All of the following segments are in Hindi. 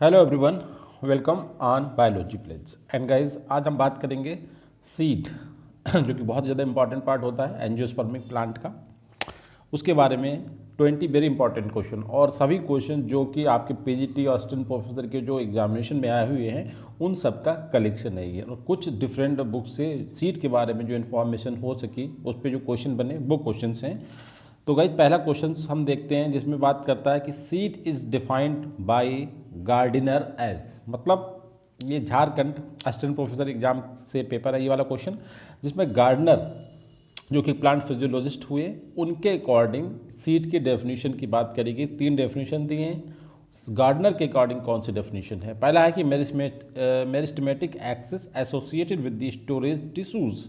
Hello everyone, welcome on biology plans. And guys, आज हम बात करेंगे सीड जो कि बहुत ज़्यादा इंपॉर्टेंट पार्ट होता है एंजियोस्पर्मिक प्लांट का। उसके बारे में 20 वेरी इंपॉर्टेंट क्वेश्चन और सभी क्वेश्चन जो कि आपके पीजीटी और असिस्टेंट प्रोफेसर के जो एग्जामिनेशन में आए हुए हैं उन सब का कलेक्शन है ये। और कुछ डिफरेंट बुक से सीड के बारे में जो इन्फॉर्मेशन हो सकी उस पर जो क्वेश्चन बने वो क्वेश्चन हैं। तो गाइज, पहला क्वेश्चन हम देखते हैं जिसमें बात करता है कि seed is defined by Gardiner as, मतलब ये झारखंड असिस्टेंट प्रोफेसर एग्जाम से पेपर है ये वाला क्वेश्चन, जिसमें गार्डनर जो कि प्लांट फिजियोलॉजिस्ट हुए उनके अकॉर्डिंग सीड की डेफिनेशन की बात करेगी। 3 डेफिनेशन दिए हैं। गार्डनर के अकॉर्डिंग कौन सी डेफिनेशन है? पहला है कि meristematic axis associated with the storage tissues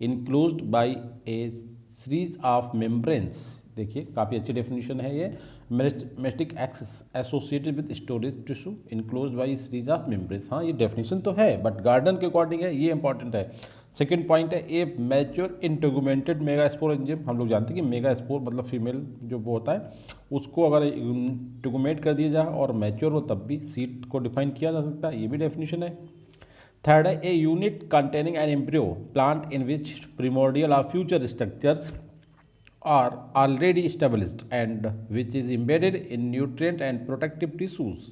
enclosed by a series of membranes. देखिए, काफ़ी अच्छी डेफिनेशन है ये। Meristematic axis associated with storage tissue enclosed by series of membranes. हाँ, ये डेफिनेशन तो है बट गार्डन के अकॉर्डिंग है, ये इंपॉर्टेंट है। सेकंड पॉइंट है ए मैच्योर इंटेगुमेंटेड मेगास्पोर एंजाइम। हम लोग जानते हैं कि मेगास्पोर मतलब फीमेल जो वो होता है उसको अगर इंटेगुमेट कर दिया जाए और मैच्योर हो तब भी सीड को डिफाइन किया जा सकता है, ये भी डेफिनेशन है। थर्ड है a unit containing an embryo plant in which primordial और future structures are already established and which is embedded in nutrient and protective tissues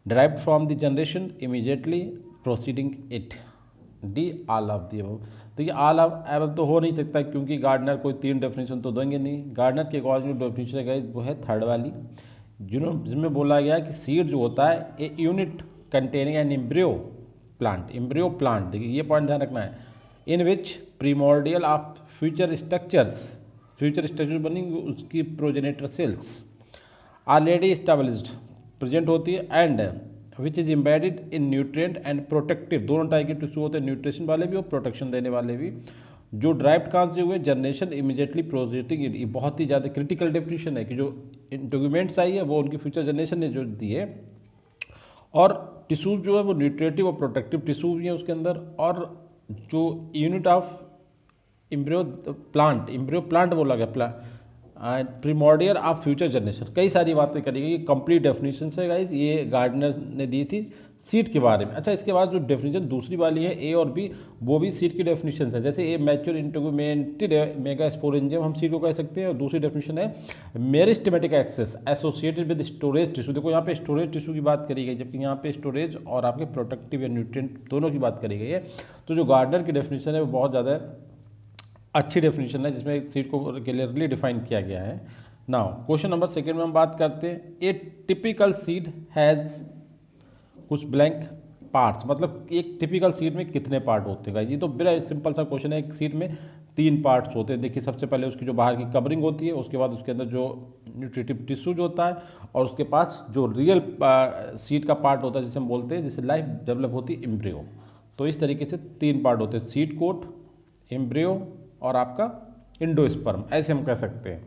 derived from the generation immediately preceding it. D all of the above. देखिए, ऑल ऑफ एबव तो हो नहीं सकता क्योंकि गार्डनर कोई 3 डेफिनेशन तो देंगे नहीं। गार्डनर के अकॉर्डिंग जो डेफिनेशन है वो है थर्ड वाली, जिसमें बोला गया कि सीड जो होता है a unit containing an embryo plant. देखिए, ये पॉइंट ध्यान रखना है। In which primordial of future structure बनेंगे उसकी progenitor cells already established present होती है and which is embedded in nutrient and protective. दोनों टाइप के टिश्यू होते हैं, न्यूट्रिशन वाले भी और प्रोटेक्शन देने वाले भी, जो ड्राइव्ड कहाँ से हुए? Generation immediately preceding it. ये बहुत ही ज़्यादा क्रिटिकल डेफिनेशन है कि जो इंटीग्यूमेंट्स आई है वो उनकी फ्यूचर जनरेशन ने जो दी है, और टिश्यूज जो है वो न्यूट्रिएटिव और प्रोटेक्टिव टिश्यू भी है उसके अंदर। और जो यूनिट ऑफ इम्ब्रियो प्लांट बोला गया प्रीमोर्डियल ऑफ फ्यूचर जनरेशन, कई सारी बातें करेगी। ये कंप्लीट डेफिनेशन है गाइस, ये गार्डनर ने दी थी सीड के बारे में। अच्छा, इसके बाद जो डेफिनेशन दूसरी वाली है ए और बी, वो भी सीड की डेफिनेशन है। जैसे ए मैच्योर इंटीग्यूमेंटेड मेगास्पोरेंजियम हम सीड को कह सकते हैं, और दूसरी डेफिनेशन है meristematic axes associated with storage tissue. देखो, यहाँ पे स्टोरेज टिश्यू की बात करी गई, जबकि यहाँ पे स्टोरेज और आपके प्रोटेक्टिव या न्यूट्रिएंट दोनों की बात करी गई है। तो जो गार्डनर की डेफिनेशन है वो बहुत ज़्यादा अच्छी डेफिनेशन है जिसमें सीड को क्लियरली डिफाइन किया गया है। नाउ क्वेश्चन नंबर सेकंड में हम बात करते हैं ए टिपिकल सीड हैज़ कुछ ब्लैंक पार्ट्स, मतलब एक टिपिकल सीड में कितने पार्ट होते हैं? ये तो बड़ा सिंपल सा क्वेश्चन है। एक सीड में 3 पार्ट्स होते हैं। देखिए, सबसे पहले उसकी जो बाहर की कवरिंग होती है, उसके बाद उसके अंदर जो न्यूट्रिटिव टिश्यू जो होता है, और उसके पास जो रियल सीड का पार्ट होता है जिसे हम बोलते हैं, जिससे लाइफ डेवलप होती है, एम्ब्रियो। तो इस तरीके से 3 पार्ट होते हैं, सीड कोट, एम्ब्रियो और आपका इंडोस्पर्म, ऐसे हम कह सकते हैं।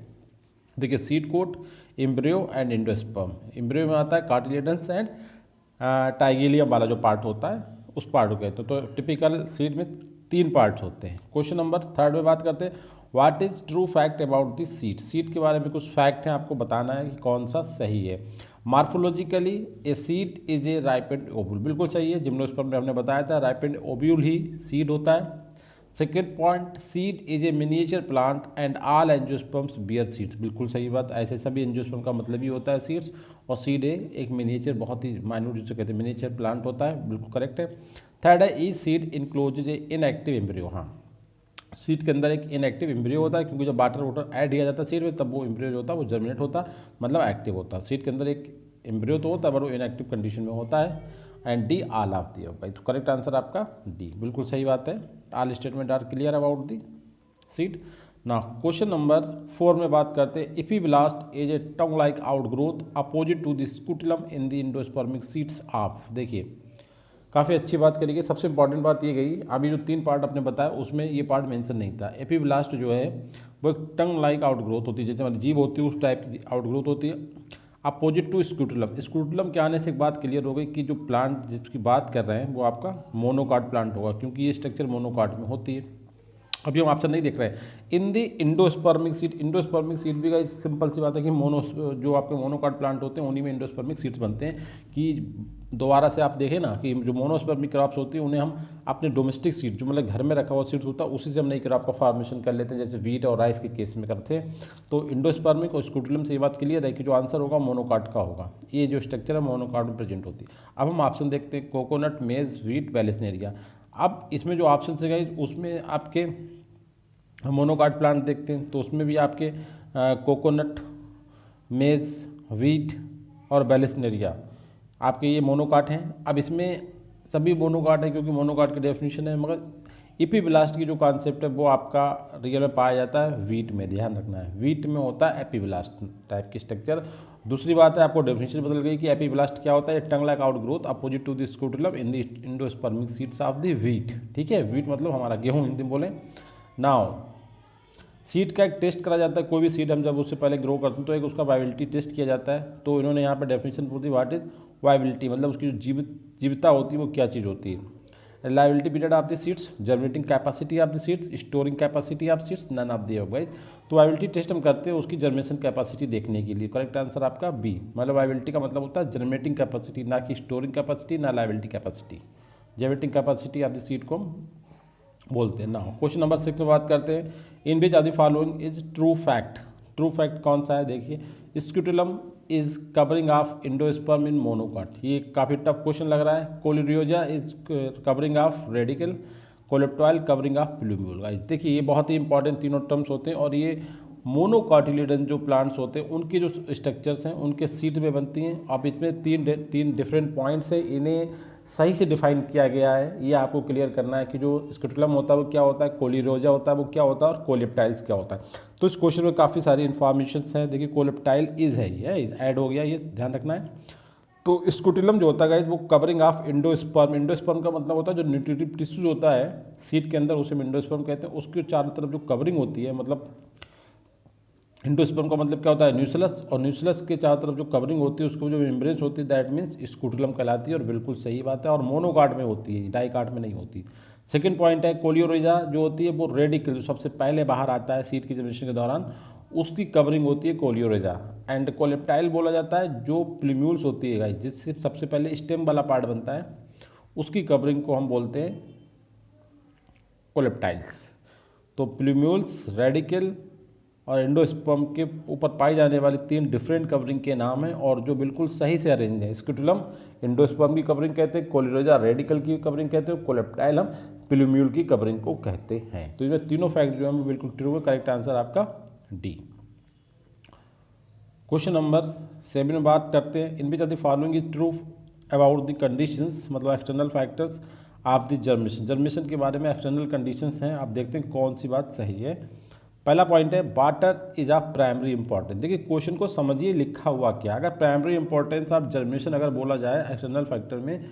देखिए, seed coat, embryo and endosperm. Embryo में आता है कार्टिलेडन्स एंड टाइगेलियम वाला जो पार्ट होता है उस पार्ट को कहते हैं। तो टिपिकल सीड में 3 पार्ट्स होते हैं। क्वेश्चन नंबर थर्ड में बात करते हैं what is true fact about this seed. Seed के बारे में कुछ फैक्ट हैं, आपको बताना है कि कौन सा सही है। Morphologically a seed is A ripened ovule, बिल्कुल सही है। जिम्नोस्पर्म में हमने बताया था राइपेंड ओव्यूल ही सीड होता है। Second point, seed is a miniature plant and all angiosperms bear seeds, बिल्कुल सही बात। ऐसे सभी एंजियोस्पर्म का मतलब ही होता है सीड्स, और सीड एक मिनिएचर, बहुत ही माइन्यूट जिसे कहते हैं मिनिएचर प्लांट होता है, बिल्कुल करेक्ट है। थर्ड है ई सीड इनक्लोजेज ए इनएक्टिव एम्ब्रियो। हाँ, सीड के अंदर एक इनएक्टिव एम्ब्रियो होता है, क्योंकि जब वाटर ऐड किया जाता है सीड में तब वो एम्ब्रियो जो होता है वो जर्मिनेट होता है, मतलब एक्टिव होता है। सीड के अंदर एक एम्ब्रियो तो होता है पर वो इनएक्टिव कंडीशन में होता है। And D all of the भाई, तो करेक्ट आंसर आपका डी, बिल्कुल सही बात है। All statement are clear about the seed. ना क्वेश्चन नंबर 4 में बात करते हैं epiblast is a tongue like outgrowth opposite to the scutellum in the endospermic seeds of. देखिए, काफ़ी अच्छी बात करेगी। सबसे इंपॉर्टेंट बात ये गई, अभी जो 3 पार्ट आपने बताया उसमें ये पार्ट मेंशन नहीं था। एपीब्लास्ट जो है वो एक टंग लाइक आउटग्रोथ होती है, जैसे हमारी जीभ होती है उस टाइप की आउटग्रोथ होती है अपोजिट टू स्कूटुलम। स्कूटुलम के आने से एक बात क्लियर हो गई कि जो प्लांट जिसकी बात कर रहे हैं वो आपका मोनोकाट प्लांट होगा, क्योंकि ये स्ट्रक्चर मोनोकाट में होती है। अभी हम ऑप्शन नहीं देख रहे हैं। इन दी इंडोस्पर्मिक सीड, इंडोस्पर्मिक सीड भी गाइस सिंपल सी बात है कि जो आपके मोनोकाट प्लांट होते हैं उन्हीं में इंडोस्पर्मिक सीड्स बनते हैं। कि दोबारा से आप देखें ना कि जो मोनोस्पर्मिक क्रॉप्स होती हैं उन्हें हम अपने डोमेस्टिक सीड जो मतलब घर में रखा हुआ सीड्स होता है उसी से हम नई क्रॉप का फॉर्मेशन कर लेते हैं, जैसे वीट और राइस के केस में करते हैं। तो इंडोस्पर्मिक और स्क्रूटिलम से ये बात क्लियर है कि जो आंसर होगा मोनोकाट का होगा। ये जो स्ट्रक्चर है मोनोकाट में प्रेजेंट होती है। अब हम ऑप्शन देखते हैं, कोकोनट, मेज, व्हीट, बैलिसनेरिया। अब इसमें जो ऑप्शन है गाइस उसमें आपके मोनोकाट प्लांट देखते हैं तो उसमें भी आपके कोकोनट, मेज, व्हीट और बैलिसनेरिया आपके ये मोनोकाट हैं। अब इसमें सभी मोनोकाट हैं क्योंकि मोनोकाट की डेफिनेशन है, मगर एपीब्लास्ट की जो कॉन्सेप्ट है वो आपका रियल में पाया जाता है वीट में। ध्यान रखना है वीट में होता है एपीब्लास्ट टाइप की स्ट्रक्चर। दूसरी बात है आपको डेफिनेशन बदल गई कि एपीब्लास्ट क्या होता है, tongue like out growth opposite to the scutellum in the endospermic seeds of the wheat. ठीक है, व्हीट मतलब हमारा गेहूँ हिंदी में बोलें। नाउ सीड का एक टेस्ट करा जाता है, कोई भी सीड हम जब उससे पहले ग्रो करते हैं तो एक उसका वायबिलिटी टेस्ट किया जाता है। तो इन्होंने यहाँ पर डेफिनेशन पूछ दी, व्हाट इज वायबिलिटी, मतलब उसकी जो जीविता होती है वो क्या चीज़ होती है। Reliability period of the seeds, germinating capacity of the seeds, storing capacity of seeds, none of the guys. तो वायबिलिटी टेस्ट हम करते हैं उसकी जर्मिनेशन कैपेसिटी देखने के लिए। करेक्ट आंसर आपका बी, मतलब वायबिलिटी का मतलब होता है जर्मिनेटिंग कैपेसिटी, ना कि स्टोरिंग कैपेसिटी ना liability capacity. Germinating capacity of the seed को हम बोलते हैं ना। क्वेश्चन नंबर 6 में बात करते हैं, in which are the following is true fact. True fact कौन सा है देखिए, scutellum is covering of endosperm in monocot. ये काफ़ी टफ क्वेश्चन लग रहा है। Coleorhiza is covering of radicle, coleoptile covering of plumule. Guys देखिए ये बहुत ही इंपॉर्टेंट तीनों टर्म्स होते हैं और ये मोनोकाटिलिडन जो प्लांट्स होते हैं उनके जो स्ट्रक्चर्स हैं उनके सीड में बनती हैं। अब इसमें तीन डिफरेंट पॉइंट्स हैं, इन्हें सही से डिफाइन किया गया है। ये आपको क्लियर करना है कि जो स्क्रूटिलम होता है वो क्या होता है, कोलिरोजा होता है वो क्या होता है और कोलेप्टाइल्स क्या होता है। तो इस क्वेश्चन में काफ़ी सारी इन्फॉर्मेशन हैं। देखिए कोलेप्टाइल इज है, ये ऐड हो गया, ये ध्यान रखना है। तो स्क्रूटिलम जो होता है वो कवरिंग ऑफ इंडोस्पर्म, इंडोस्पर्म का मतलब होता है जो न्यूट्रिटिव टिश्यूज होता है सीड के अंदर उसे इंडोस्पर्म कहते हैं। उसके चारों तरफ जो कवरिंग होती है, मतलब इंडोस्पर्म का मतलब क्या होता है न्यूक्लियस, और न्यूक्लियस के चारों तरफ जो कवरिंग होती है उसको जो मेम्ब्रेन्स होती है दैट मीन्स स्क्रूटिलम कहलाती है। और बिल्कुल सही बात है, और मोनोकाट में होती है, डाइकाट में नहीं होती। सेकंड पॉइंट है कोलियोरिजा जो होती है वो रेडिकल जो सबसे पहले बाहर आता है सीड की जनरेशन के दौरान उसकी कवरिंग होती है कोलियोरिजा। एंड कोलेप्टाइल बोला जाता है जो प्लूम्यूल्स होती है गाइस जिससे सबसे पहले स्टेम वाला पार्ट बनता है उसकी कवरिंग को हम बोलते हैं कोलेप्टाइल्स। तो प्लूम्यूल्स, रेडिकल और एंडोस्पर्म के ऊपर पाई जाने वाली 3 डिफरेंट कवरिंग के नाम हैं और जो बिल्कुल सही से अरेंज है। स्क्रूटिलम एंडोस्पर्म की कवरिंग कहते हैं, कोलिरोजा रेडिकल की कवरिंग कहते हैं, कोलेप्टाइल हम प्लूम्यूल की कवरिंग को कहते हैं। तो ये तीनों फैक्ट जो है वो बिल्कुल ट्रू है। करेक्ट आंसर आपका डी। क्वेश्चन नंबर 7 में बात करते हैं, in which are the following is true about the conditions, मतलब external factors of the germination. Germination के बारे में एक्सटर्नल कंडीशंस हैं, आप देखते हैं कौन सी बात सही है। पहला पॉइंट है water is of primary importance. देखिए क्वेश्चन को समझिए लिखा हुआ क्या। अगर प्राइमरी इंपॉर्टेंस ऑफ जर्मिनेशन अगर बोला जाए एक्सटर्नल फैक्टर में,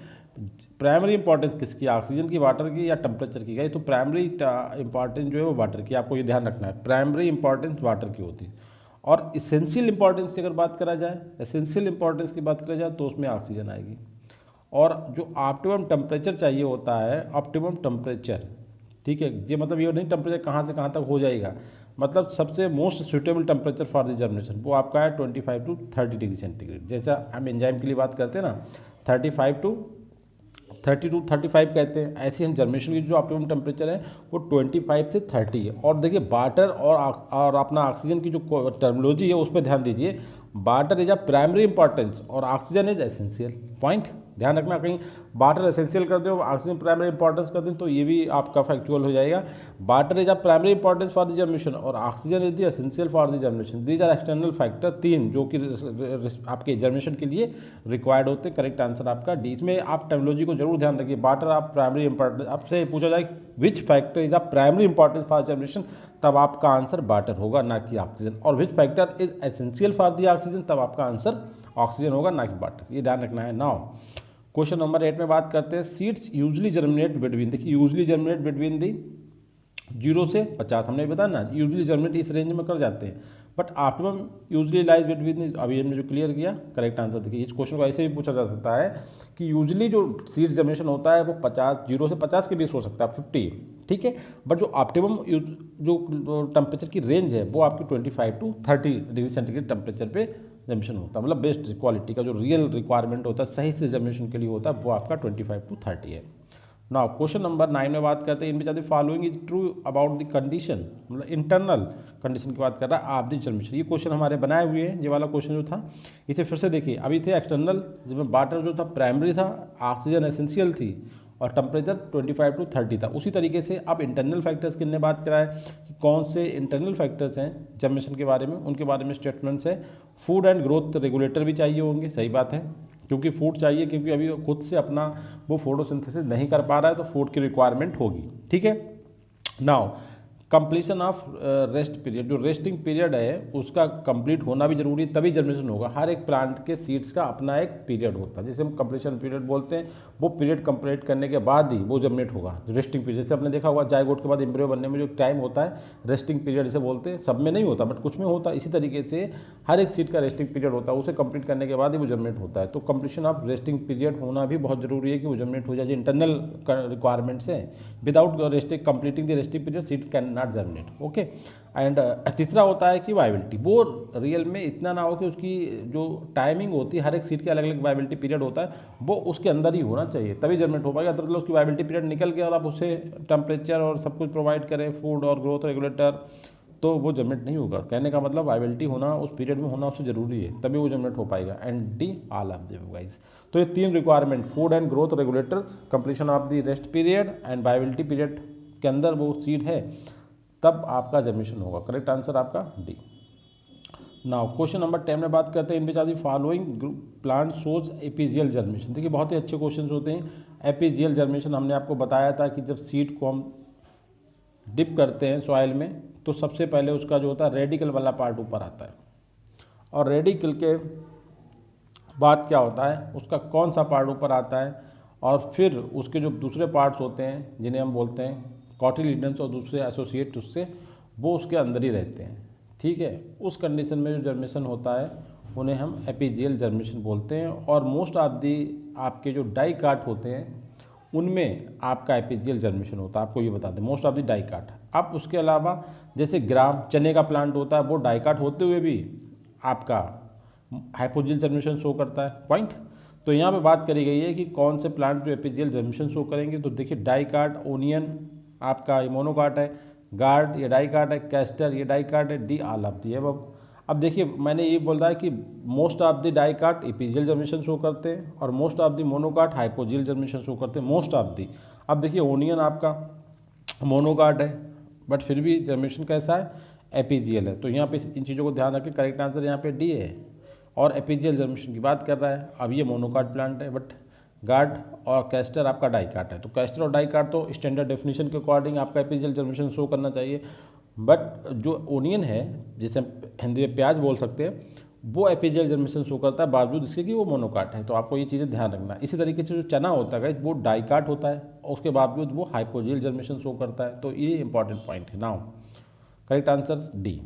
प्राइमरी इंपॉर्टेंस किसकी, ऑक्सीजन की, वाटर की या टेम्परेचर की। गई तो प्राइमरी इंपॉर्टेंस जो है वो वाटर की, आपको ये ध्यान रखना है। प्राइमरी इंपॉर्टेंस वाटर की होती है। और इसेंशियल इंपॉर्टेंस की अगर बात करा जाए, एसेंशियल इंपॉर्टेंस की बात करा जाए तो उसमें ऑक्सीजन आएगी। और जो ऑप्टिमम टेम्परेचर चाहिए होता है, ऑप्टिमम टेम्परेचर, ठीक है, ये मतलब ये नहीं टेम्परेचर कहाँ से कहाँ तक हो जाएगा, मतलब सबसे most suitable temperature for the germination वो आपका है 25 टू 30 डिग्री सेंटीग्रेड। जैसा हम एंजाइम के लिए बात करते हैं ना 35 टू 35 कहते हैं, ऐसे हम जर्मिनेशन की जो ऑप्टिमम टेम्परेचर है वो 25 से 30 है। और देखिए वाटर और अपना ऑक्सीजन की जो टर्मिनोलॉजी है उस पर ध्यान दीजिए। Water is a primary importance और ऑक्सीजन इज एसेंशियल। पॉइंट ध्यान रखना, कहीं वाटर एसेंशियल कर दो ऑक्सीजन प्राइमरी इंपॉर्टेंस कर दें तो ये भी आपका फैक्चुअल हो जाएगा। Water is a primary importance for the germination और oxygen is the essential for the germination. These are external factor, 3 जो कि आपके जर्मिनेशन के लिए रिक्वायर्ड होते हैं। करेक्ट आंसर आपका डी। इसमें आप टर्मिनोलॉजी को जरूर ध्यान रखिए। वाटर आप प्राइमरी इंपॉर्टेंस, आपसे पूछा जाए which factor is a primary importance for germination, तब आपका आंसर वाटर होगा ना कि ऑक्सीजन। और which factor is essential for the oxygen, तब आपका आंसर ऑक्सीजन होगा ना कि वाटर। ये ध्यान रखना है। नाउ क्वेश्चन नंबर 8 में बात करते हैं, सीड्स यूजली जर्मिनेट बिटवीन, देखिए यूजली जर्मिनेट बिटवीन दी 0 से 50, हमने बताया ना यूजली जर्मिनेट इस रेंज में कर जाते हैं, but optimum usually lies between, अभी हमने जो क्लियर किया। करेक्ट आंसर देखिए, इस क्वेश्चन को ऐसे भी पूछा जा सकता है कि यूजली जो सीड्स जर्मिनेशन होता है वो 0 से 50 के बीच हो सकता है, 50, ठीक है। बट जो ऑप्टिमम जो टेम्परेचर की रेंज है वो आपकी 25 to 30 डिग्री सेंटीग्रेड टेम्परेचर पे जर्मिनेशन होता है, मतलब बेस्ट क्वालिटी का जो रियल रिक्वायरमेंट होता है सही से जर्मिनेशन के लिए होता है वो आपका 25 to 30 है। नाउ क्वेश्चन नंबर 9 में बात करते हैं, इनमें ज़्यादा following is true about the condition, मतलब इंटरनल कंडीशन की बात कर रहा है आप दी जर्मिनेशन। ये क्वेश्चन हमारे बनाए हुए हैं, ये वाला क्वेश्चन जो था इसे फिर से देखिए। अभी थे एक्सटर्नल, जिसमें वाटर जो था प्राइमरी था, ऑक्सीजन एसेंशियल थी और टेम्परेचर 25 to 30 था। उसी तरीके से अब इंटरनल फैक्टर्स की हमने बात करा है कि कौन से इंटरनल फैक्टर्स हैं जर्मिनेशन के बारे में, उनके बारे में स्टेटमेंट्स है। फूड एंड ग्रोथ रेगुलेटर भी चाहिए होंगे, सही बात है, क्योंकि फूड चाहिए, क्योंकि अभी खुद से अपना वो फोटोसिंथेसिस नहीं कर पा रहा है तो फूड की रिक्वायरमेंट होगी, ठीक है। Now completion of rest period, जो रेस्टिंग पीरियड है उसका कंप्लीट होना भी जरूरी है, तभी जर्मिनेशन होगा। हर एक प्लांट के सीड्स का अपना एक पीरियड होता है, जिसे हम कंप्लीशन पीरियड बोलते हैं। वो पीरियड कंप्लीट करने के बाद ही वो जर्मिनेट होगा। रेस्टिंग पीरियड जैसे आपने देखा होगा जायगोट के बाद एम्ब्रियो बनने में जो टाइम होता है रेस्टिंग पीरियड जिसे बोलते हैं, सब में नहीं होता बट कुछ में होता है। इसी तरीके से हर एक सीड का रेस्टिंग पीरियड होता है, उसे कंप्लीट करने के बाद ही वो जर्मिनेट होता है। तो कंप्लीशन ऑफ रेस्टिंग पीरियड होना भी बहुत जरूरी है कि वो जर्मिनेट हो जाए, जो इंटरनल रिक्वायरमेंट्स हैं। Without resting completing the resting period seed can not germinate, okay. And तीसरा होता है कि वायबिलिटी, वो रियल में इतना ना हो कि उसकी जो टाइमिंग होती है, हर एक सीट के अलग अलग वायबिलिटी पीरियड होता है, वो उसके अंदर ही होना चाहिए तभी जर्मिनेट हो पाएगा। मतलब उसकी वायबिलिटी पीरियड निकल गया और आप उसे टेम्परेचर और सब कुछ प्रोवाइड करें, फूड और ग्रोथ रेगुलेटर, तो वो जर्मिनेट नहीं होगा। कहने का मतलब वायबिलिटी होना उस पीरियड में होना उससे ज़रूरी है, तभी वो जर्मिनेट हो पाएगा। And D all of them guys. तो ये तीन requirement, food and growth regulators, completion of the rest period and viability period के अंदर वो सीड है, तब आपका जर्मिनेशन होगा। करेक्ट आंसर आपका डी। नाउ क्वेश्चन नंबर 10 में बात करते हैं, in which following plant shows epigeal germination. देखिए बहुत ही अच्छे क्वेश्चन होते हैं। एपीजियल जर्मिनेशन हमने आपको बताया था कि जब सीड को हम डिप करते हैं सॉइल में तो सबसे पहले उसका जो होता है रेडिकल वाला पार्ट ऊपर आता है, और रेडिकल के बाद क्या होता है उसका कौन सा पार्ट ऊपर आता है, और फिर उसके जो दूसरे पार्ट्स होते हैं जिन्हें हम बोलते हैं कॉटिलिडन्स और दूसरे एसोसिएट उससे, वो उसके अंदर ही रहते हैं, ठीक है। उस कंडीशन में जो जर्मिनेशन होता है उन्हें हम एपीजियल जर्मिनेशन बोलते हैं। और मोस्ट ऑफ दी आपके जो डाइकाट होते हैं उनमें आपका एपीजियल जर्मिनेशन होता है, आपको ये बता दें, मोस्ट ऑफ दी डाइकाट। अब उसके अलावा जैसे ग्राम चने का प्लांट होता है, वो डाइकाट होते हुए भी आपका हाइपोजियल जर्मिनेशन शो करता है, पॉइंट। तो यहाँ पे बात करी गई है कि कौन से प्लांट जो एपीजियल जर्मिनेशन शो करेंगे, तो देखिए डाइकाट, ओनियन आपका ये मोनोकाट है, गार्ड ये डाइकाट है, कैस्टर ये डाइकाट है, डी ऑल ऑफ दी अब देखिए मैंने ये बोल रहा है कि most of the dicot epigeal germination show करते हैं और most of the monocot hypogeal germination show करते हैं, मोस्ट ऑफ दी। अब देखिए ओनियन आपका मोनोकाट है बट फिर भी जर्मिनेशन कैसा है, एपीजियल है। तो यहाँ पे इन चीज़ों को ध्यान रखें, करेक्ट आंसर यहाँ पे डी है। और एपीजियल जर्मिनेशन की बात कर रहा है, अब ये मोनोकाट प्लांट है बट गार्ड और कैस्टर आपका डाइकाट है। तो कैस्टर और डाइकाट तो स्टैंडर्ड डेफिनेशन के अकॉर्डिंग आपका एपीजियल जर्मिनेशन शो करना चाहिए, बट जो ओनियन है जिसे हम हिंदी में प्याज बोल सकते हैं, वो एपीजियल जर्मिनेशन शो करता है बावजूद इसके कि वो मोनोकाट है। तो आपको ये चीज़ें ध्यान रखना। इसी तरीके से जो चना होता है वो डाइकाट होता है और उसके बावजूद वो हाइपोजियल जर्मिनेशन शो करता है। तो ये इंपॉर्टेंट पॉइंट है। Now correct answer D.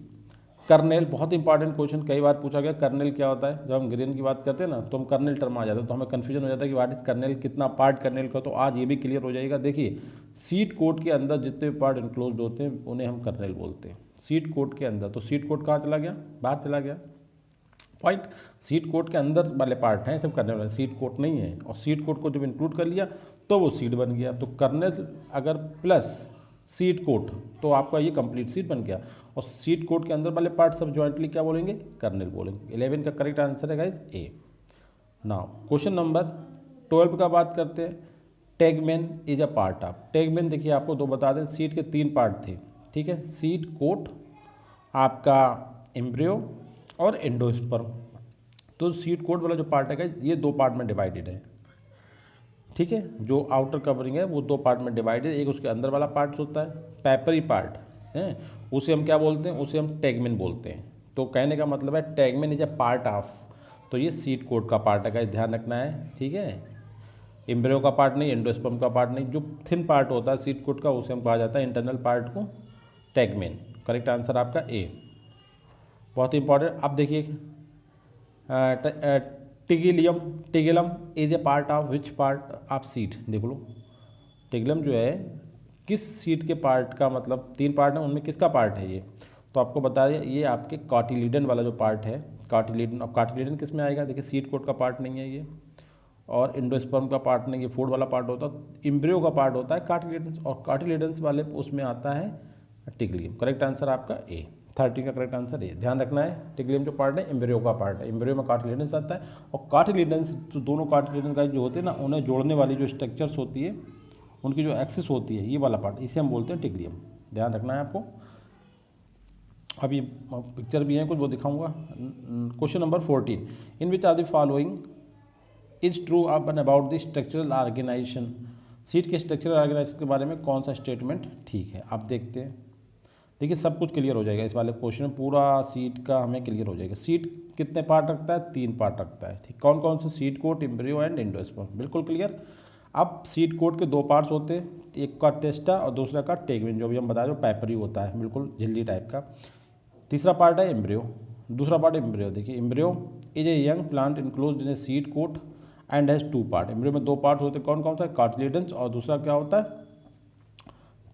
Kernel बहुत इंपॉर्टेंट क्वेश्चन, कई बार पूछा गया कर्नेल क्या होता है। जब हम ग्रेन की बात करते हैं ना तो हम कर्नेल टर्म आ जाता है, तो हमें कन्फ्यूजन हो जाता है कि व्हाट इज कर्नेल, कितना पार्ट कर्नेल का। तो आज ये भी क्लियर हो जाएगा। देखिए सीड कोट के अंदर जितने पार्ट इंक्लोज होते हैं उन्हें हम कर्नेल बोलते हैं, सीड कोट के अंदर। तो सीड कोट कहाँ चला गया, बाहर चला गया, पॉइंट। सीड कोट के अंदर वाले पार्ट हैं सब कर्नेल वाले, सीड कोट नहीं है। और सीड कोट को जब इंक्लूड कर लिया तो वो सीड बन गया। तो कर्नेल अगर प्लस सीड कोट तो आपका ये कंप्लीट सीड बन गया। और सीड कोट के अंदर वाले पार्ट सब जॉइंटली क्या बोलेंगे, कर्नेल बोलेंगे। 11 का करेक्ट आंसर है गाइज ए। नाउ क्वेश्चन नंबर 12 का बात करते हैं। Tegmen is a part of. Tegmen देखिए आपको दो बता दें, सीड के 3 पार्ट थे, ठीक है। सीड कोट, आपका एम्ब्रियो और एंडोस्पर्म। तो सीड कोट वाला जो पार्ट है गाइज ये 2 पार्ट में डिवाइडेड है, ठीक है। जो आउटर कवरिंग है वो 2 पार्ट में डिवाइडेड, एक उसके अंदर वाला पार्ट होता है पेपरी पार्ट है, उसे हम क्या बोलते हैं, उसे हम टैगमेन बोलते हैं। तो कहने का मतलब है tegmen is a part of. तो ये सीड कोट का पार्ट है गाइस, ध्यान रखना है, ठीक है। एम्ब्रियो का पार्ट नहीं, एंडोस्पर्म का पार्ट नहीं, जो थिन पार्ट होता है सीड कोट का उसे हम कहा जाता है इंटरनल पार्ट को टैगमेन। करेक्ट आंसर आपका ए, बहुत ही इंपॉर्टेंट। अब देखिए tigellum, tigellum is a part of which part of seed. देख लो टिगिलम जो है किस सीट के पार्ट का, मतलब 3 पार्ट है उनमें किसका पार्ट है ये, तो आपको बता दिया ये आपके कार्टिलीडन वाला जो पार्ट है, कार्टिलीडन। अब कार्टिलीडन किस में आएगा, देखिए सीट कोट का पार्ट नहीं है ये, और इंडोस्पर्म का पार्ट नहीं, ये फूड वाला पार्ट होता है, एम्ब्रियो का पार्ट होता है कार्टिलीडन्स, और कार्टिलीडन्स वाले उसमें आता है टिग्लियम। करेक्ट आंसर आपका ए, 13 का करेक्ट आंसर ए। ध्यान रखना है टिग्लियम जो पार्ट है एम्ब्रियो का पार्ट है, एम्ब्रियो में कार्टिलीडन्स आता है, और कार्टिलीडन्स जो दोनों कार्टिलीडन्स का जो होते हैं ना, उन्हें जोड़ने वाली जो स्ट्रक्चर्स होती है, उनकी जो एक्सिस होती है, ये वाला पार्ट, इसे हम बोलते हैं टिग्लियम। ध्यान रखना है आपको। अब ये पिक्चर भी है कुछ, वो दिखाऊंगा। Question number 14, in which are the following is true about the structural organisation. Seed के स्ट्रक्चरल ऑर्गेनाइजेशन के बारे में कौन सा स्टेटमेंट ठीक है, आप देखते हैं। देखिए सब कुछ क्लियर हो जाएगा इस वाले क्वेश्चन में, पूरा सीट का हमें क्लियर हो जाएगा। सीट कितने पार्ट रखता है, 3 पार्ट रखता है, ठीक। कौन कौन से, seed coat, embryo and endosperm, बिल्कुल क्लियर। अब सीट कोट के 2 पार्ट्स होते हैं, एक का टेस्टा और दूसरा का टेगमेन, जो भी हम बताए जो पैपरी होता है, बिल्कुल झिल्ली टाइप का। तीसरा पार्ट है एम्ब्रियो, दूसरा पार्ट एम्ब्रियो। देखिए embryo is a young plant enclosed in a seed coat and has 2 part. Embryo में 2 पार्ट होते हैं, कौन कौन सा, कार्टिलीडन्स और दूसरा क्या होता है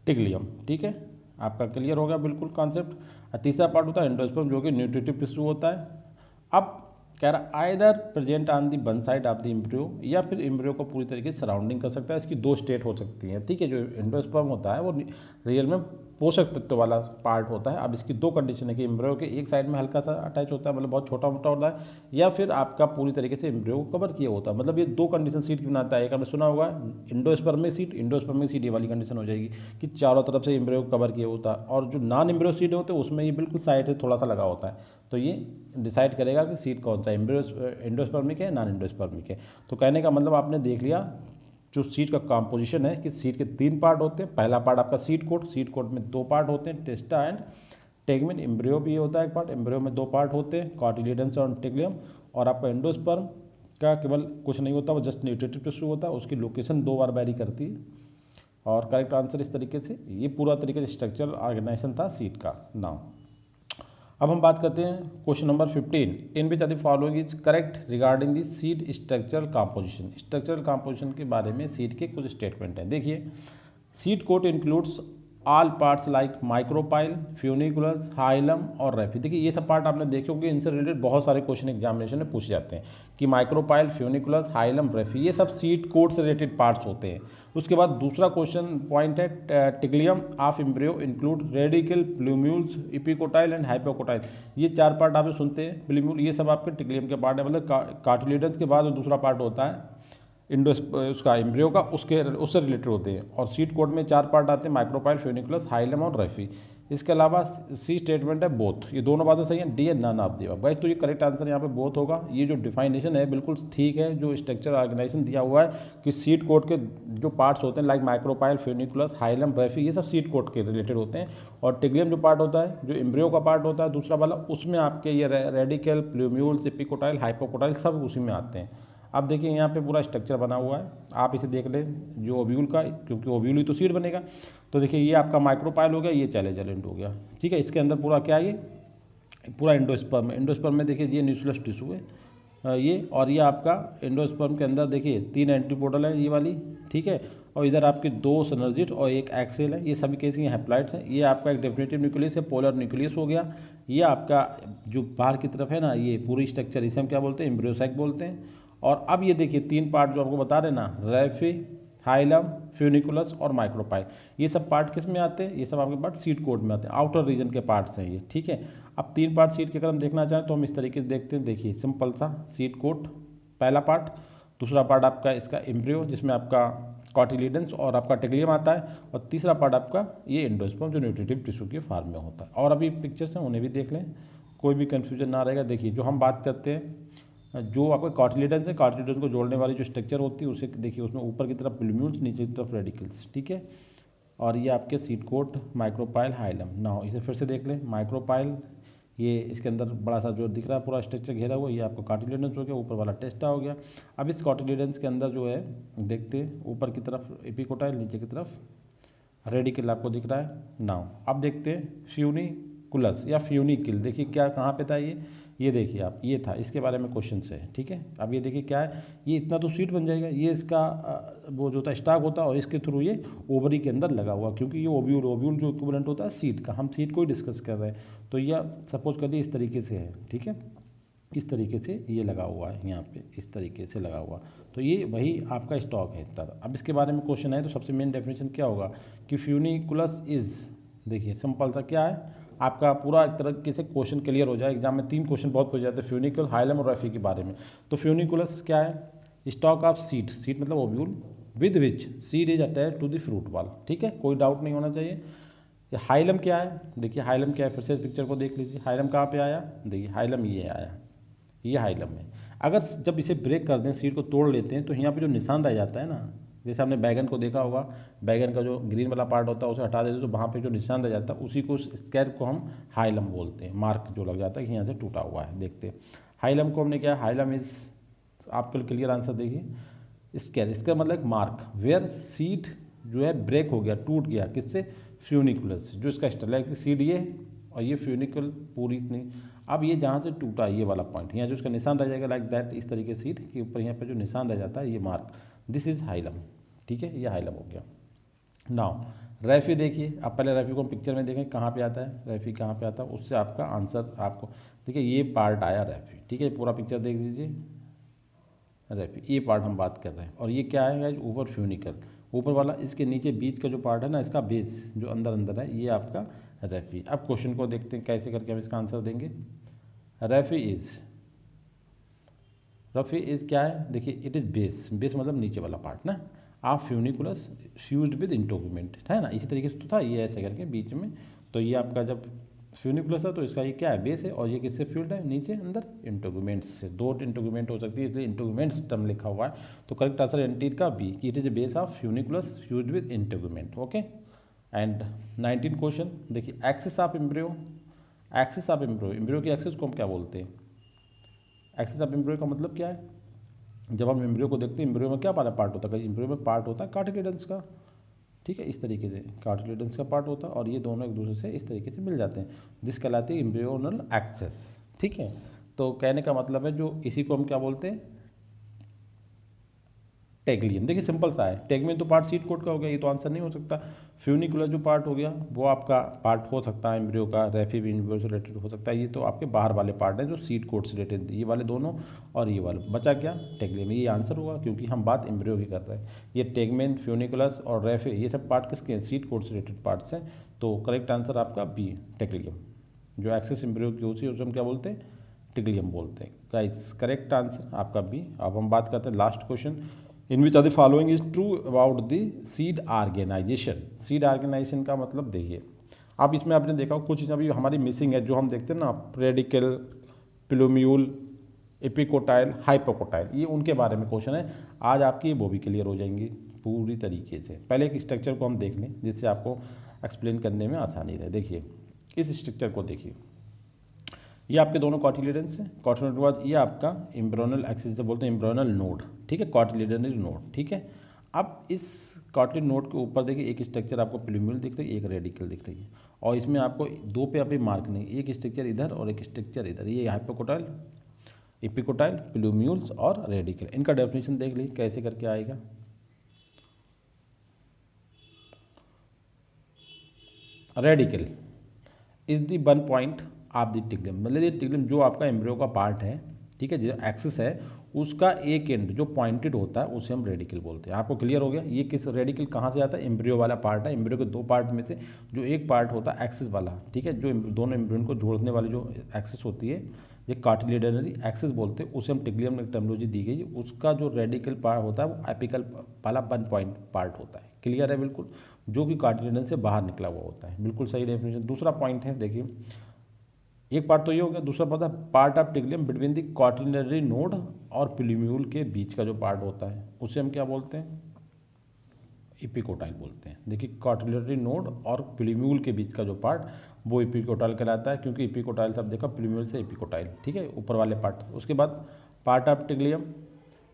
टिग्लियम, ठीक है। आपका क्लियर हो गया बिल्कुल कॉन्सेप्ट। तीसरा पार्ट होता है एंडोस्पर्म, जो कि न्यूट्रिटिव टिश्यू होता है। अब कह रहा either present on the one side of the embryo, या फिर एम्ब्रियो को पूरी तरीके से सराउंडिंग कर सकता है। इसकी 2 स्टेट हो सकती हैं, ठीक है। जो एंडोस्पर्म होता है वो रियल में पोषक तत्व वाला पार्ट होता है। अब इसकी 2 कंडीशन है कि एम्ब्रियो के एक साइड में हल्का सा अटैच होता है, मतलब बहुत छोटा मोटा होता है, या फिर आपका पूरी तरीके से एम्ब्रियो को कवर किया होता है। मतलब ये 2 कंडीशन सीट की बनाता है। एक आपने सुना होगा इंडोस्पर्मिक सीट, इंडोस्पर्मिक सीट, ये वाली कंडीशन हो जाएगी कि चारों तरफ से एम्ब्रियो को कवर किया होता है, और जो नॉन एम्ब्रियो सीट होते हैं उसमें ये बिल्कुल साइड से थोड़ा सा लगा होता है। तो ये डिसाइड करेगा कि सीट कौन सा एंडोस्पर्मिक है, नॉन एंडोस्पर्मिक है। तो कहने का मतलब आपने देख लिया जो सीट का कंपोजिशन है कि सीट के 3 पार्ट होते हैं। पहला पार्ट आपका सीट कोट, सीट कोट में 2 पार्ट होते हैं, टेस्टा एंड टेगमेन। एम्ब्रियो भी होता है एक पार्ट, एम्ब्रियो में 2 पार्ट होते हैं, कार्टिलीडन्स और टिग्लियम। और आपका एंडोस्पर्म का केवल कुछ नहीं होता, वो जस्ट न्यूट्रिटिव टिश्यू होता है, उसकी लोकेशन 2 बार वेरी करती है। और करेक्ट आंसर इस तरीके से, ये पूरा तरीके से स्ट्रक्चरल ऑर्गेनाइजेशन था सीट का। नाउ अब हम बात करते हैं question number 15, in which are the following is correct regarding the seed structural composition. Structural composition के बारे में सीट के कुछ स्टेटमेंट हैं। देखिए seed coat includes all parts like micropyle, funiculus, hilum और रेफी। देखिए ये सब पार्ट आपने देखे होंगे, इनसे रिलेटेड बहुत सारे क्वेश्चन एग्जामिनेशन में पूछे जाते हैं कि माइक्रोपाइल, फ्यूनिकुलस, हाइलम, रेफी, ये सब सीट कोट से रिलेटेड पार्ट्स होते हैं। उसके बाद दूसरा क्वेश्चन पॉइंट है tigellum of embryo include radicle, plumules, epicotyl and hypocotyl. ये 4 पार्ट आप सुनते हैं, प्लूम्यूल, ये सब आपके टिग्लियम के पार्ट है। मतलब कार्टिलीडन्स के बाद जो दूसरा पार्ट होता है उसका एम्ब्रियो का, उससे रिलेटेड होते हैं। और सीट कोट में 4 पार्ट आते हैं, माइक्रोपाइल, फ्यूनिकुलस, हाइलम और रेफी। इसके अलावा सी स्टेटमेंट है बोथ, ये दोनों बातें सही हैं, डी है नन ऑफ द अबव। भाई तो ये करेक्ट आंसर यहाँ पे बोथ होगा। ये जो डिफाइनेशन है बिल्कुल ठीक है, जो स्ट्रक्चर ऑर्गेनाइजेशन दिया हुआ है कि सीट कोट के जो पार्ट्स होते हैं like micropyle, funiculus, hilum, raphe, ये सब सीट कोट के रिलेटेड होते हैं। और टिग्लियम जो पार्ट होता है, जो एम्ब्रियो का पार्ट होता है दूसरा वाला, उसमें आपके ये रेडिकल, प्लूम्यूल्स, एपिकोटाइल, हाइपोकोटाइल सब उसी में आते हैं। अब देखिए यहाँ पे पूरा स्ट्रक्चर बना हुआ है, आप इसे देख लें जो ओव्यूल का, क्योंकि ओव्यूल ही तो सीड बनेगा। तो देखिए ये आपका माइक्रोपाइल हो गया, ये चैलेंजेलेंट हो गया, ठीक है। इसके अंदर पूरा क्या है, ये पूरा एंडोस्पर्म है। एंडोस्पर्म में देखिए ये न्यूक्लियस टिश्यू है ये, और ये आपका एंडोस्पर्म के अंदर देखिए 3 एंटीपोडल है ये वाली, ठीक है। और इधर आपके 2 सिनर्जिड और 1 एक्सेल है, ये सभी कैसी हैप्लॉइड्स हैं। ये आपका एक डेफिनेटिव न्यूक्लियस है, पोलर न्यूक्लियस हो गया। ये आपका जो बाहर की तरफ है ना, ये पूरी स्ट्रक्चर इसे हम क्या बोलते हैं, एम्ब्रियोसाइक बोलते हैं। और अब ये देखिए 3 पार्ट जो आपको बता रहे ना, रेफी, हाइलम, फ्यूनिकुलस और माइक्रोपाइल, ये सब पार्ट किस में आते हैं, ये सब आपके पार्ट सीट कोट में आते हैं, आउटर रीजन के पार्ट्स हैं ये, ठीक है। अब 3 पार्ट सीट के अगर हम देखना चाहें तो हम इस तरीके से देखते हैं। देखिए सिंपल सा सीट कोट पहला पार्ट, दूसरा पार्ट आपका इसका एम्ब्रियो जिसमें आपका कार्टिलीडन्स और आपका टिग्लियम आता है, और तीसरा पार्ट आपका ये एंडोस्पर्म जो न्यूट्रिटिव टिश्यू के फॉर्म में होता है। और अभी पिक्चर्स हैं उन्हें भी देख लें, कोई भी कन्फ्यूजन ना रहेगा। देखिए जो हम बात करते हैं, जो आपका कार्टिलीडन्स है, कार्टिलीडन्स को जोड़ने वाली जो स्ट्रक्चर होती है उसे देखिए, उसमें ऊपर की तरफ प्लूम्यूल्स, नीचे की तरफ रेडिकल्स, ठीक है। और ये आपके सीट कोट, माइक्रोपाइल, हाइलम। ना इसे फिर से देख लें, माइक्रोपाइल ये इसके अंदर बड़ा सा जो दिख रहा है पूरा स्ट्रक्चर घेरा हुआ, ये आपका कार्टिलीडन्स हो गया, ऊपर वाला टेस्टा हो गया। अब इस कार्टिलीडन्स के अंदर जो है देखते हैं, ऊपर की तरफ एपिकोटाइल, नीचे की तरफ रेडिकल आपको दिख रहा है। नाउ अब देखते हैं फ्यूनिकुलस या फ्यूनिकिल। देखिए क्या कहाँ पे था, ये देखिए आप, ये था, इसके बारे में क्वेश्चन है, ठीक है। अब ये देखिए क्या है, ये इतना तो सीट बन जाएगा, ये इसका वो जो होता है स्टॉक होता है, और इसके थ्रू ये ओवरी के अंदर लगा हुआ, क्योंकि ये ओव्यूल जो इक्विवेलेंट होता है सीट का, हम सीट को ही डिस्कस कर रहे हैं। तो यह सपोज करिए इस तरीके से है, ठीक है, इस तरीके से ये लगा हुआ है यहाँ पे, इस तरीके से लगा हुआ, तो ये वही आपका स्टॉक है इतना। अब इसके बारे में क्वेश्चन है, तो सबसे मेन डेफिनेशन क्या होगा कि फ्यूनिकुलस इज, देखिए सिंपल सा क्या है, आपका पूरा एक तरीके से क्वेश्चन क्लियर हो जाए। एग्जाम में 3 क्वेश्चन बहुत पूछ जाते हैं फ्यूनिकल, हाइलम और रैफी के बारे में। तो फ्यूनिकुलस क्या है, स्टॉक ऑफ सीड, सीड मतलब ovule, with which seed is attach to the fruit wall, ठीक है, कोई डाउट नहीं होना चाहिए। हाइलम क्या है, देखिए हाइलम क्या है, फिर से पिक्चर को देख लीजिए, हाइलम कहाँ पे आया, देखिए हाइलम ये आया, ये हाइलम है। अगर जब इसे ब्रेक कर दें, सीड को तोड़ लेते हैं, तो यहाँ पे जो निशान रह जाता है ना, जैसे आपने बैगन को देखा होगा, बैगन का जो ग्रीन वाला पार्ट होता है उसे हटा देते तो वहाँ पे जो निशान रह जाता है, उसी को, स्क्वायर को हम हाइलम बोलते हैं। मार्क जो लग जाता है कि यहाँ से टूटा हुआ है, देखते हैं। हाइलम को हमने क्या, हाइलम इज, आपको क्लियर आंसर देखिए, स्क्वायर, इसका मतलब एक मार्क वेयर सीड जो है ब्रेक हो गया, टूट गया, किससे, फ्यूनिकुलस, जो इसका स्ट्रक्चर है कि सीड ये और ये फ्यूनिकल पूरी इतनी, अब ये जहाँ से टूटा ये वाला पॉइंट, यहाँ जो इसका निशान रह जाएगा लाइक दैट, इस तरीके सीड के ऊपर यहाँ पे जो निशान रह जाता है ये मार्क, दिस इज हाइलम, ठीक है, ये हाइलम हो गया। नाउ रैफी देखिए, आप पहले रैफी को हम पिक्चर में देखें कहाँ पे आता है, रैफी कहाँ पे आता है, उससे आपका आंसर आपको देखिए, ये पार्ट आया रैफी, ठीक है, पूरा पिक्चर देख लीजिए, रैफी ये पार्ट हम बात कर रहे हैं, और ये क्या है ऊपर फ्यूनिकल, ऊपर वाला, इसके नीचे बीच का जो पार्ट है ना, इसका बेस जो अंदर अंदर है, ये आपका रैफी। अब क्वेश्चन को देखते हैं कैसे करके हम इसका आंसर देंगे। रैफी इज, रफी इज क्या है, देखिए इट इज़ बेस, बेस मतलब नीचे वाला पार्ट ना, आप फ्यूनिकुलस फ्यूज्ड विद इंटोगुमेंट है ना, इसी तरीके से तो था, ये ऐसे करके बीच में, तो ये आपका जब फ्यूनिकुलस है तो इसका ये क्या है, बेस है, और ये किससे फ्यूल्ड है, नीचे अंदर इंटोगुमेंट्स से, 2 इंटोगुमेंट हो सकती है, इसलिए इंटोगुमेंट्स टर्म लिखा हुआ है। तो करेक्ट आंसर एंटीर का बी, कि it is base of funiculus fused with integument, okay. And 19 question देखिए, axis of embryo, axis of embryo, embryo की एक्सिस को हम क्या बोलते हैं, एक्सिस ऑफ एम्ब्रियो का मतलब क्या है, जब हम एम्ब्रियो को देखते हैं, एम्ब्रियो में क्या वाला पार्ट होता है, एम्ब्रियो में पार्ट होता है कार्टिलेडन्स का, ठीक है, इस तरीके से कार्टिलेडन्स का पार्ट होता है, और ये दोनों एक दूसरे से इस तरीके से मिल जाते हैं, जिस कहलाती है एम्ब्रियोनल एक्सेस, ठीक है। तो कहने का मतलब है जो इसी को हम क्या बोलते हैं, टेगलियम। देखिए सिंपल सा है, टेगमेन तो पार्ट सीड कोट का हो गया, ये तो आंसर नहीं हो सकता। फ्यूनिकुलर जो पार्ट हो गया वो आपका पार्ट हो सकता है एम्ब्रियो का, रैफी भी एम्ब्रियो से रिलेटेड हो सकता है, ये तो आपके बाहर वाले पार्ट हैं जो सीड कोट से रिलेटेड, ये वाले दोनों और ये वाले, बचा क्या, टेगलियम, ये आंसर होगा क्योंकि हम बात एम्ब्रियो की कर रहे हैं। ये टेगमेन, फ्यूनिकुलस और रैफी ये सब पार्ट किसके हैं, सीड कोट से रिलेटेड पार्ट्स हैं। तो करेक्ट आंसर आपका बी, टेगलियम, जो एक्सेस एम्ब्रियो की होती है उसे हम क्या बोलते हैं, टेगलियम बोलते हैं। गाइस करेक्ट आंसर आपका बी। अब हम बात करते हैं last question, in which are the following is true about the seed organisation. Seed organisation का मतलब देखिए, अब इसमें आपने देखा कुछ चीज़ें अभी हमारी मिसिंग है, जो हम देखते हैं ना, रेडिकल, प्लूम्यूल, एपिकोटाइल, हाइपोकोटाइल, ये उनके बारे में क्वेश्चन है। आज आपकी वो भी क्लियर हो जाएंगी पूरी तरीके से। पहले एक स्ट्रक्चर को हम देख लें जिससे आपको एक्सप्लेन करने में आसानी रहे। देखिए इस स्ट्रक्चर को देखिए, ये आपके दोनों कॉटिलेडन्स हैं, कॉटिलेडन के बाद ये आपका एम्ब्रियोनल एक्सिस से बोलते हैं, एम्ब्रियोनल नोड, ठीक है, कॉटिलेडनरी नोड, ठीक है। अब इस कॉटिलेडन नोड के ऊपर देखिए एक स्ट्रक्चर आपको प्लूम्यूल दिख रही है, एक रेडिकल दिख रही है, और इसमें आपको 2 पे अभी मार्क नहीं, एक स्ट्रक्चर इधर और एक स्ट्रक्चर इधर, ये हाइपोकोटाइल, एपिकोटाइल, प्लूम्यूल्स और रेडिकल। इनका डेफिनेशन देख लीजिए कैसे करके आएगा। Radicle is the one point of the tigellum, मतलब ये टिग्लियम जो आपका एम्ब्रियो का पार्ट है, ठीक है, जो एक्सिस है उसका एक एंड जो पॉइंटेड होता है उसे हम रेडिकल बोलते हैं। आपको क्लियर हो गया, ये किस रेडिकल कहाँ से आता है, एम्ब्रियो वाला पार्ट है, एम्ब्रियो के 2 पार्ट में से जो एक पार्ट होता है एक्सिस वाला, ठीक है, जो दोनों एम्ब्रियो को जोड़ने वाली जो एक्सिस होती है, ये कार्टिलेडनरी एक्सिस बोलते हैं, उसे हम टिग्लियम में टर्मिनोलॉजी दी गई, उसका जो रेडिकल पार्ट होता है वो एपिकल वाला 1 पॉइंट पार्ट होता है। क्लियर है बिल्कुल, जो कि कार्टिलेडन से बाहर निकला हुआ होता है, बिल्कुल सही डेफिनेशन। दूसरा पॉइंट है देखिए, एक पार्ट तो ये हो गया, दूसरा पार्ट है part of tigellum between the cotyledonary node और प्लूम्यूल के बीच का जो पार्ट होता है उसे हम क्या बोलते हैं, एपिकोटाइल बोलते हैं। देखिए कॉटिलिनरी नोड और प्लूम्यूल के बीच का जो पार्ट वो एपिकोटाइल कहलाता है, क्योंकि एपिकोटाइल सब देखा प्लूम्यूल से एपिकोटाइल, ठीक है, ऊपर वाले पार्ट। उसके बाद part of tigellum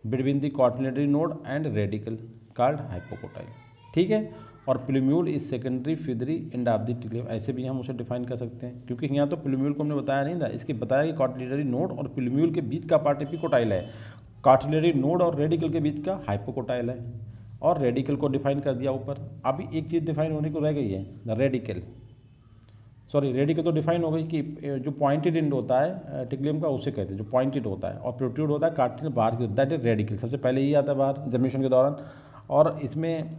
between the cotyledonary node and radicle called hypocotyl, ठीक है। और plumule is secondary feathery end of the tigellum, ऐसे भी हम उसे डिफाइन कर सकते हैं, क्योंकि यहाँ तो प्लूम्यूल को हमने बताया नहीं था, इसके बताया कि कार्टिलेटरी नोड और प्लूम्यूल के बीच का पार्ट एपिकोटाइल है, कार्टिलेटरी नोड और रेडिकल के बीच का हाइपोकोटाइल है, और रेडिकल को डिफाइन कर दिया ऊपर। अभी एक चीज़ डिफाइन होने को रह गई है, रेडिकल, सॉरी रेडिकल तो डिफाइन हो गई कि जो पॉइंटेड एंड होता है टिग्लियम का उसे कहते हैं, जो पॉइंटेड होता है, और प्रोट्रूड होता है कार्टिलेज बाहर की, दैट इज रेडिकल, सबसे पहले ये आता है बाहर जर्मिनेशन के दौरान। और इसमें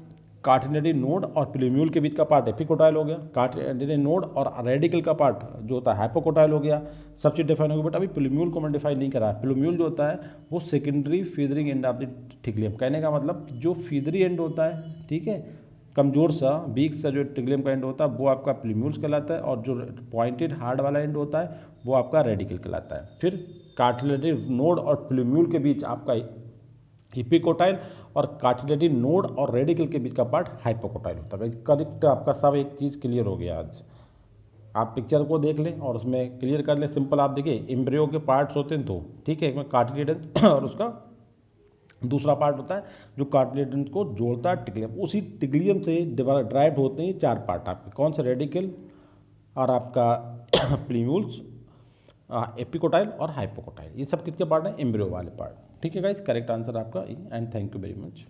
कार्टिलेटरी नोड और प्लूम्यूल के बीच का पार्ट एपिकोटाइल हो गया, कार्टिलेटरी नोड और रेडिकल का पार्ट जो होता है हाइपोकोटाइल हो गया, सब चीज़ डिफाइन हो गई। बट अभी प्लूम्यूल को मैंने डिफाइन नहीं करा है। प्लूम्यूल जो होता है वो सेकेंडरी फीदरिंग एंड ऑफ द टिग्लियम, कहने का मतलब जो फीदरी एंड होता है, ठीक है, कमज़ोर सा वीक सा जो टिग्लियम का एंड होता है वो आपका प्लूम्यूल्स कहलाता है, और जो पॉइंटेड हार्ड वाला एंड होता है वो आपका रेडिकल कहलाता है। फिर कार्टिलेटरी नोड और प्लूम्यूल के बीच आपका एपिकोटाइल, और कार्टिलेटरी नोड और रेडिकल के बीच का पार्ट हाइपोकोटाइल होता है। करेक्ट, आपका सब एक चीज़ क्लियर हो गया आज। आप पिक्चर को देख लें और उसमें क्लियर कर लें, सिंपल। आप देखिए एम्ब्रियो के पार्ट्स होते हैं दो, ठीक है, एक में कार्टिलेडन और उसका दूसरा पार्ट होता है जो कार्टिलेडन को जोड़ता है टिग्लियम, उसी टिग्लियम से ड्राइव होते हैं चार पार्ट आपके, कौन से, रेडिकल और आपका प्लूम्यूल्स, एपिकोटाइल और हाइपोकोटाइल, ये सब किसके पार्ट हैं, एम्ब्रियो वाले पार्ट। ठीक है गाइस, करेक्ट आंसर आपका, and thank you very much.